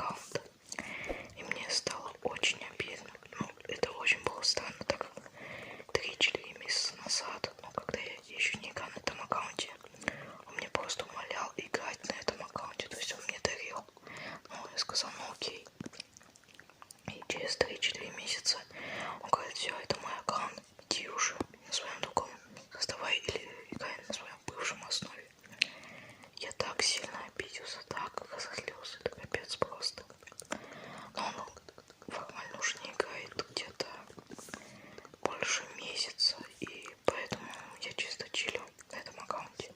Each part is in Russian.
аккаунта. И мне стало очень обидно. Ну, это очень было странно, так как 3-4 месяца назад, ну, когда я еще не играл на этом аккаунте, он мне просто умолял играть на этом аккаунте. То есть он мне дарил. Ну, я сказал, ну окей. И через 3-4 месяца он говорит, все, это мой аккаунт, иди уже на своем другом создавай или играй на своем бывшем основе. Я так сильно обиделся, так разозлился, это капец просто. Но он формально уже не играет где-то больше месяца, и поэтому я чисто чилю на этом аккаунте.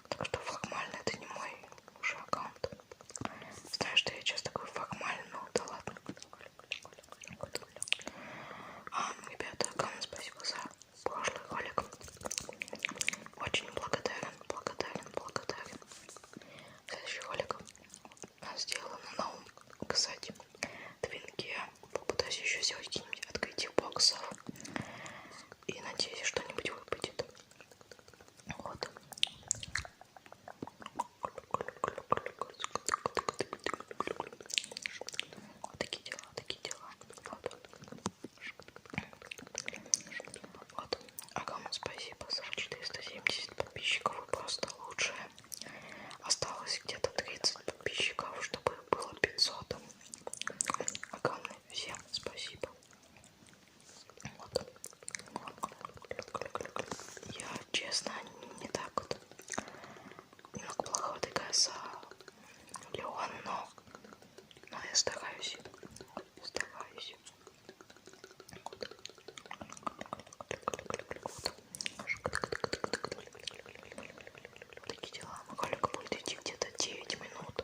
Так что формально это не мой уже аккаунт. Знаю, что я часто говорю формально, но да ладно. Ребята, огромное спасибо за прошлый ролик. Очень благодарен. Следующий ролик у нас сделан на новом, кстати, ДЕНЬе. Попытаюсь еще сделать какие-нибудь открытие боксов. И надеюсь, что-нибудь выпадет. Вот. Вот такие дела. Вот. Огромное спасибо за 470 подписчиков. Вы просто лучшие. Осталось где-то 30 подписчиков, чтобы было 500. Огромное всем спасибо. Вот. Я, честно, не так вот немного плохо отыграю за миллион, но я стараюсь. Такие дела. Ролик будет идти где-то 9 минут.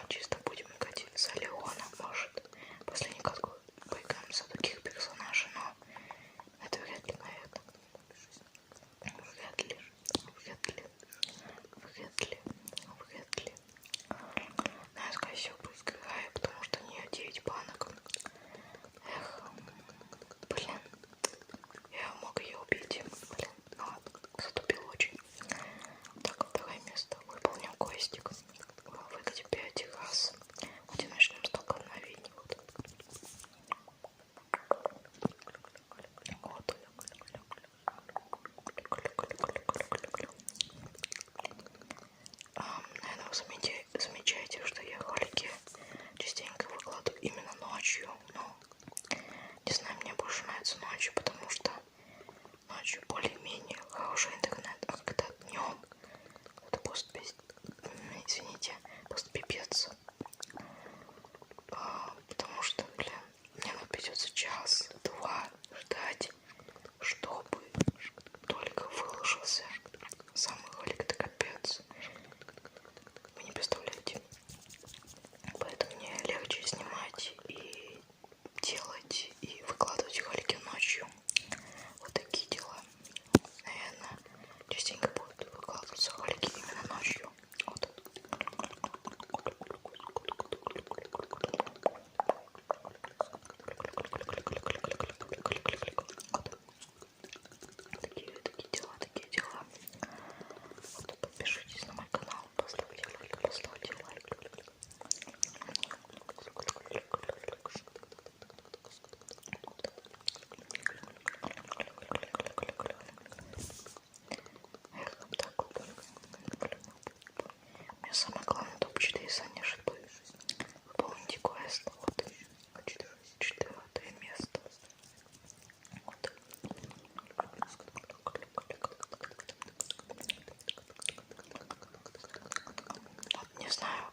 Чисто будем играть за Леона, может. Последний катку поиграем за других персонажей, но это вряд ли, наверное. Вряд ли. Но я, скорее всего, поиграю, потому что у нее 9 банок. Эх, блин. Я мог ее убить, блин. Ну ладно, затупил очень. Так, второе место. Выполнил квестик. Выйдите 5 раз. Хотя начнем с столкновений. Вот. Наверное, вы замечаете, что я ролики частенько выкладываю именно ночью. Но, не знаю, мне больше нравится ночью, потому что ночью более-менее хороший интернет, а когда днем это просто просто пипец. Потому что, блин, мне надо придется час-два ждать, чтобы только выложился самый ролик, это капец. Вы не представляете. Поэтому мне легче снимать и делать и выкладывать ролики ночью. Вот такие дела. Наверное, частенько будут выкладываться ролики именно ночью. Вот. Такие дела. Вот, подпишитесь на мой канал, поставьте лайк. Так вот. У меня самое главное топ-4 санежит бы. Выполните квест. Вот. 4-е место. Вот. Вот не знаю,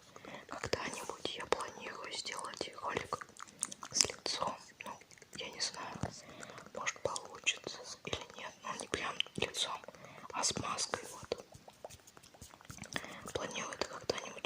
когда-нибудь я планирую сделать ролик с лицом. Ну, я не знаю, может получится или нет. Ну, не прям лицом, а с маской. Вот. Планирую это когда-нибудь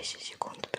10 секунд.